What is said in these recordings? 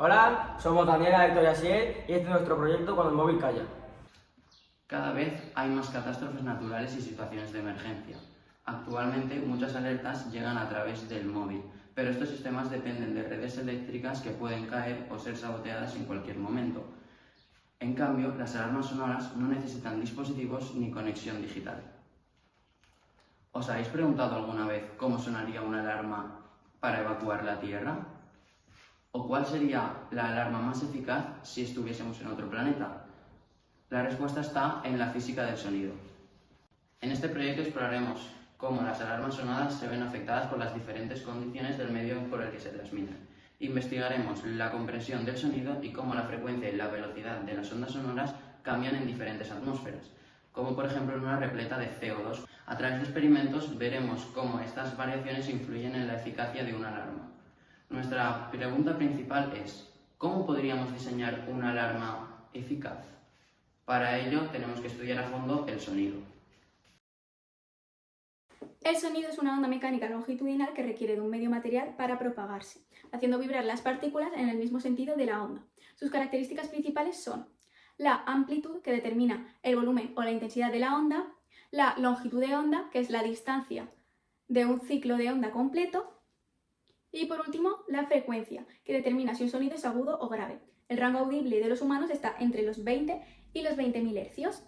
Hola, somos Daniela, Héctor y Asiel y este es nuestro proyecto Cuando el móvil calla. Cada vez hay más catástrofes naturales y situaciones de emergencia. Actualmente muchas alertas llegan a través del móvil, pero estos sistemas dependen de redes eléctricas que pueden caer o ser saboteadas en cualquier momento. En cambio, las alarmas sonoras no necesitan dispositivos ni conexión digital. ¿Os habéis preguntado alguna vez cómo sonaría una alarma para evacuar la Tierra? ¿O cuál sería la alarma más eficaz si estuviésemos en otro planeta? La respuesta está en la física del sonido. En este proyecto exploraremos cómo las alarmas sonoras se ven afectadas por las diferentes condiciones del medio por el que se transmiten. Investigaremos la comprensión del sonido y cómo la frecuencia y la velocidad de las ondas sonoras cambian en diferentes atmósferas, como por ejemplo en una repleta de CO2. A través de experimentos veremos cómo estas variaciones influyen en la eficacia de una alarma. Nuestra pregunta principal es, ¿cómo podríamos diseñar una alarma eficaz? Para ello tenemos que estudiar a fondo el sonido. El sonido es una onda mecánica longitudinal que requiere de un medio material para propagarse, haciendo vibrar las partículas en el mismo sentido de la onda. Sus características principales son la amplitud, que determina el volumen o la intensidad de la onda, la longitud de onda, que es la distancia de un ciclo de onda completo, y por último, la frecuencia, que determina si un sonido es agudo o grave. El rango audible de los humanos está entre los 20 y los 20.000 Hz.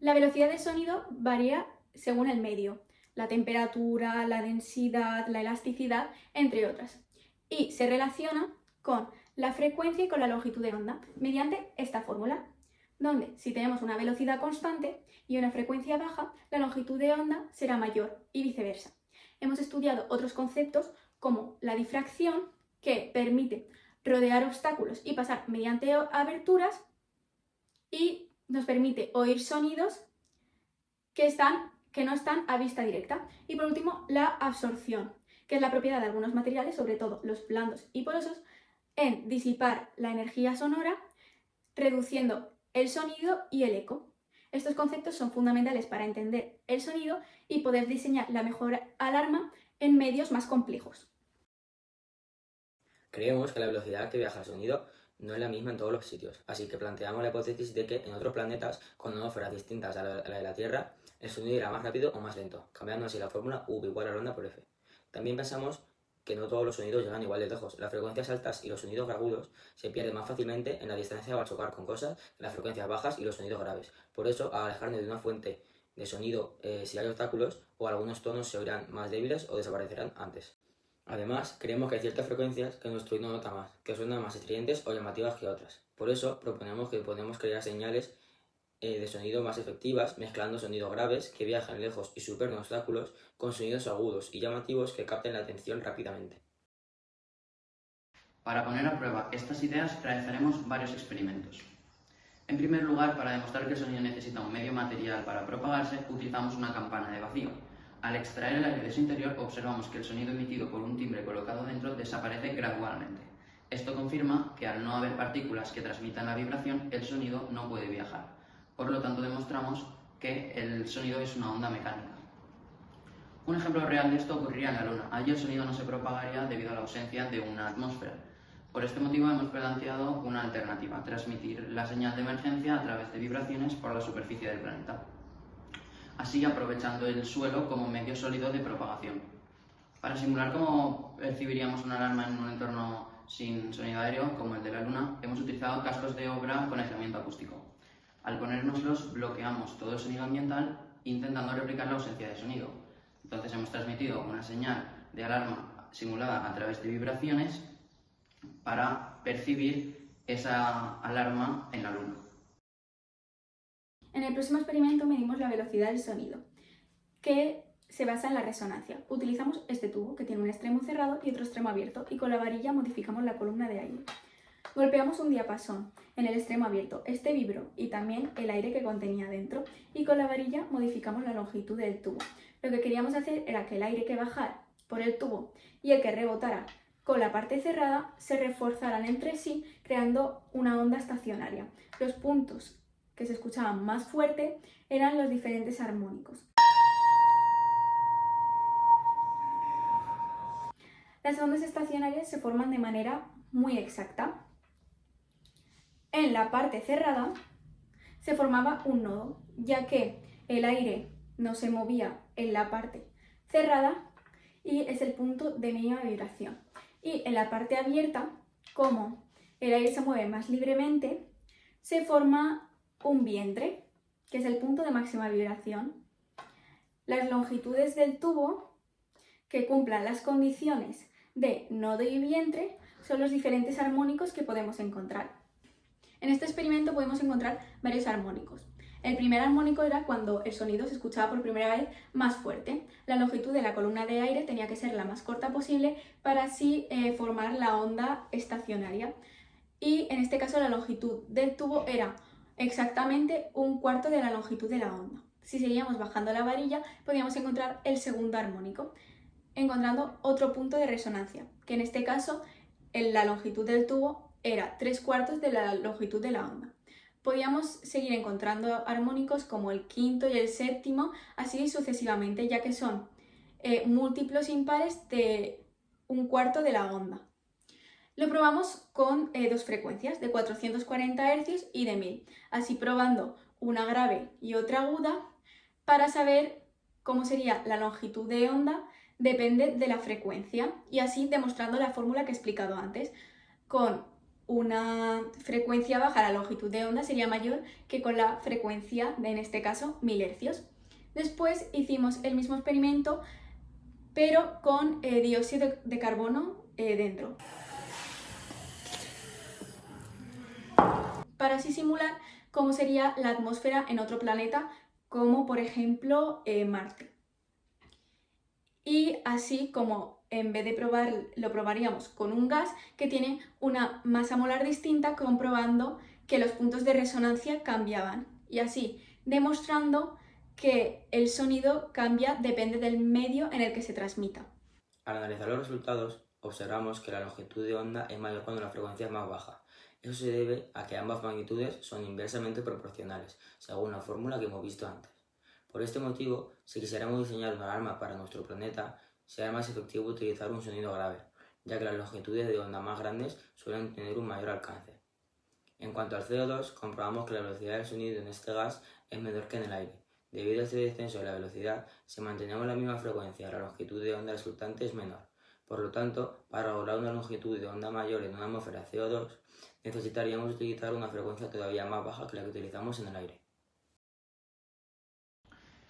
La velocidad del sonido varía según el medio, la temperatura, la densidad, la elasticidad, entre otras, y se relaciona con la frecuencia y con la longitud de onda mediante esta fórmula, donde si tenemos una velocidad constante y una frecuencia baja, la longitud de onda será mayor y viceversa. Hemos estudiado otros conceptos como la difracción, que permite rodear obstáculos y pasar mediante aberturas, y nos permite oír sonidos que no están a vista directa. Y por último, la absorción, que es la propiedad de algunos materiales, sobre todo los blandos y porosos, en disipar la energía sonora, reduciendo el sonido y el eco. Estos conceptos son fundamentales para entender el sonido y poder diseñar la mejor alarma en medios más complejos. Creemos que la velocidad que viaja el sonido no es la misma en todos los sitios, así que planteamos la hipótesis de que en otros planetas, con atmósferas distintas a la de la Tierra, el sonido irá más rápido o más lento, cambiando así la fórmula V igual a la onda por F. También pensamos que no todos los sonidos llegan igual de lejos. Las frecuencias altas y los sonidos agudos se pierden más fácilmente en la distancia al chocar con cosas que las frecuencias bajas y los sonidos graves. Por eso, al alejarnos de una fuente de sonido, si hay obstáculos, o algunos tonos se oirán más débiles o desaparecerán antes. Además, creemos que hay ciertas frecuencias que nuestro oído nota más, que suenan más estridentes o llamativas que otras. Por eso, proponemos que podemos crear señales de sonido más efectivas, mezclando sonidos graves que viajan lejos y superan obstáculos con sonidos agudos y llamativos que capten la atención rápidamente. Para poner a prueba estas ideas realizaremos varios experimentos. En primer lugar, para demostrar que el sonido necesita un medio material para propagarse, utilizamos una campana de vacío. Al extraer el aire de su interior, observamos que el sonido emitido por un timbre colocado dentro desaparece gradualmente. Esto confirma que al no haber partículas que transmitan la vibración, el sonido no puede viajar. Por lo tanto, demostramos que el sonido es una onda mecánica. Un ejemplo real de esto ocurriría en la Luna. Allí el sonido no se propagaría debido a la ausencia de una atmósfera. Por este motivo hemos planteado una alternativa: transmitir la señal de emergencia a través de vibraciones por la superficie del planeta, así aprovechando el suelo como medio sólido de propagación. Para simular cómo percibiríamos una alarma en un entorno sin sonido aéreo, como el de la Luna, hemos utilizado cascos de obra con aislamiento acústico. Al ponérnoslos, bloqueamos todo el sonido ambiental, intentando replicar la ausencia de sonido. Entonces hemos transmitido una señal de alarma simulada a través de vibraciones para percibir esa alarma en la Luna. En el próximo experimento medimos la velocidad del sonido, que se basa en la resonancia. Utilizamos este tubo, que tiene un extremo cerrado y otro extremo abierto, y con la varilla modificamos la columna de aire. Golpeamos un diapasón en el extremo abierto. Este vibró y también el aire que contenía dentro, y con la varilla modificamos la longitud del tubo. Lo que queríamos hacer era que el aire que bajara por el tubo y el que rebotara con la parte cerrada se reforzaran entre sí, creando una onda estacionaria. Los puntos que se escuchaban más fuerte eran los diferentes armónicos. Las ondas estacionarias se forman de manera muy exacta. En la parte cerrada se formaba un nodo, ya que el aire no se movía en la parte cerrada y es el punto de mínima vibración. Y en la parte abierta, como el aire se mueve más libremente, se forma un vientre, que es el punto de máxima vibración. Las longitudes del tubo que cumplan las condiciones de nodo y vientre son los diferentes armónicos que podemos encontrar. En este experimento podemos encontrar varios armónicos. El primer armónico era cuando el sonido se escuchaba por primera vez más fuerte. La longitud de la columna de aire tenía que ser la más corta posible para así formar la onda estacionaria. Y en este caso la longitud del tubo era exactamente un cuarto de la longitud de la onda. Si seguíamos bajando la varilla, podíamos encontrar el segundo armónico, encontrando otro punto de resonancia, que en este caso la longitud del tubo era 3/4 de la longitud de la onda. Podíamos seguir encontrando armónicos como el quinto y el séptimo, así sucesivamente, ya que son múltiplos impares de 1/4 de la onda. Lo probamos con dos frecuencias, de 440 Hz y de 1000, así probando una grave y otra aguda para saber cómo sería la longitud de onda depende de la frecuencia y así demostrando la fórmula que he explicado antes. Con una frecuencia baja la longitud de onda sería mayor que con la frecuencia de, en este caso, 1000 Hz. Después hicimos el mismo experimento pero con dióxido de carbono dentro, para así simular cómo sería la atmósfera en otro planeta, como por ejemplo Marte. Y así como en vez de lo probaríamos con un gas que tiene una masa molar distinta, comprobando que los puntos de resonancia cambiaban y así demostrando que el sonido cambia depende del medio en el que se transmita. Al analizar los resultados, observamos que la longitud de onda es mayor cuando la frecuencia es más baja. Eso se debe a que ambas magnitudes son inversamente proporcionales, según la fórmula que hemos visto antes. Por este motivo, si quisiéramos diseñar una alarma para nuestro planeta, será más efectivo utilizar un sonido grave, ya que las longitudes de onda más grandes suelen tener un mayor alcance. En cuanto al CO2, comprobamos que la velocidad del sonido en este gas es menor que en el aire. Debido a este descenso de la velocidad, si mantenemos la misma frecuencia, la longitud de onda resultante es menor. Por lo tanto, para lograr una longitud de onda mayor en una atmósfera de CO2, necesitaríamos utilizar una frecuencia todavía más baja que la que utilizamos en el aire.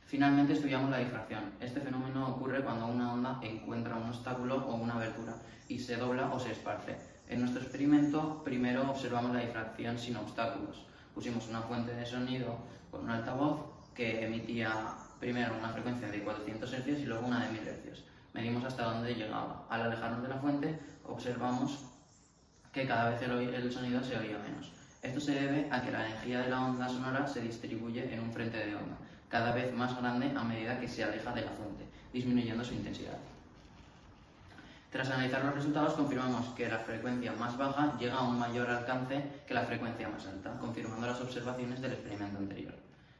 Finalmente estudiamos la difracción. Este fenómeno ocurre cuando una onda encuentra un obstáculo o una abertura y se dobla o se esparce. En nuestro experimento, primero observamos la difracción sin obstáculos. Pusimos una fuente de sonido con un altavoz que emitía primero una frecuencia de 400 Hz y luego una de 1000 Hz. Medimos hasta dónde llegaba. Al alejarnos de la fuente, observamos que cada vez el sonido se oía menos. Esto se debe a que la energía de la onda sonora se distribuye en un frente de onda, cada vez más grande a medida que se aleja de la fuente, disminuyendo su intensidad. Tras analizar los resultados, confirmamos que la frecuencia más baja llega a un mayor alcance que la frecuencia más alta, confirmando las observaciones del experimento anterior.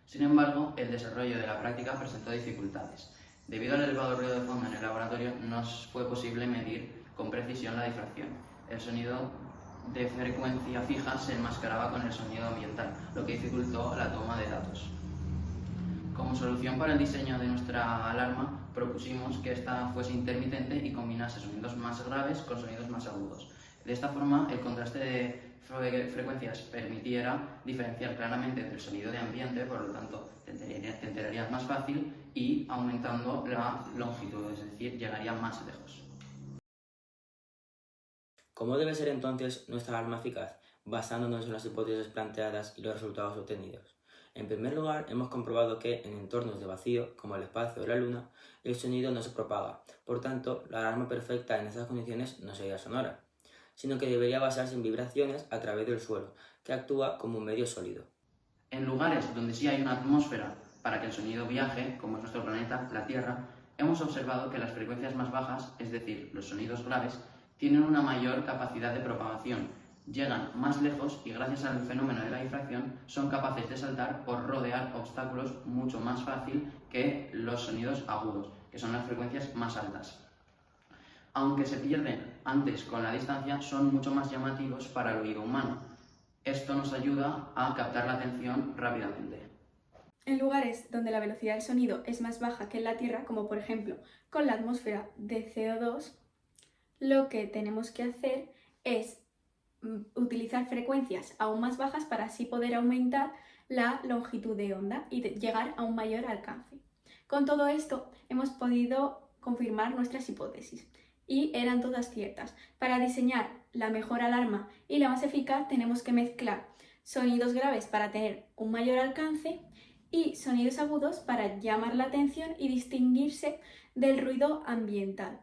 Sin embargo, el desarrollo de la práctica presentó dificultades. Debido al elevado ruido de fondo en el laboratorio, no fue posible medir con precisión la difracción. El sonido de frecuencia fija se enmascaraba con el sonido ambiental, lo que dificultó la toma de datos. Como solución para el diseño de nuestra alarma, propusimos que esta fuese intermitente y combinase sonidos más graves con sonidos más agudos. De esta forma, el contraste de frecuencias permitiera diferenciar claramente entre el sonido de ambiente, por lo tanto, te enterarías más fácil y aumentando la longitud, es decir, llegaría más lejos. ¿Cómo debe ser entonces nuestra alarma eficaz? Basándonos en las hipótesis planteadas y los resultados obtenidos. En primer lugar, hemos comprobado que en entornos de vacío, como el espacio o la luna, el sonido no se propaga. Por tanto, la alarma perfecta en estas condiciones no sería sonora, sino que debería basarse en vibraciones a través del suelo, que actúa como un medio sólido. En lugares donde sí hay una atmósfera para que el sonido viaje, como es nuestro planeta, la Tierra, hemos observado que las frecuencias más bajas, es decir, los sonidos graves, tienen una mayor capacidad de propagación, llegan más lejos y gracias al fenómeno de la difracción son capaces de saltar o rodear obstáculos mucho más fácil que los sonidos agudos, que son las frecuencias más altas. aunque se pierden antes con la distancia, son mucho más llamativos para el oído humano. Esto nos ayuda a captar la atención rápidamente. En lugares donde la velocidad del sonido es más baja que en la Tierra, como por ejemplo con la atmósfera de CO2, lo que tenemos que hacer es utilizar frecuencias aún más bajas para así poder aumentar la longitud de onda y llegar a un mayor alcance. Con todo esto hemos podido confirmar nuestras hipótesis y eran todas ciertas. Para diseñar la mejor alarma y la más eficaz tenemos que mezclar sonidos graves para tener un mayor alcance y sonidos agudos para llamar la atención y distinguirse del ruido ambiental.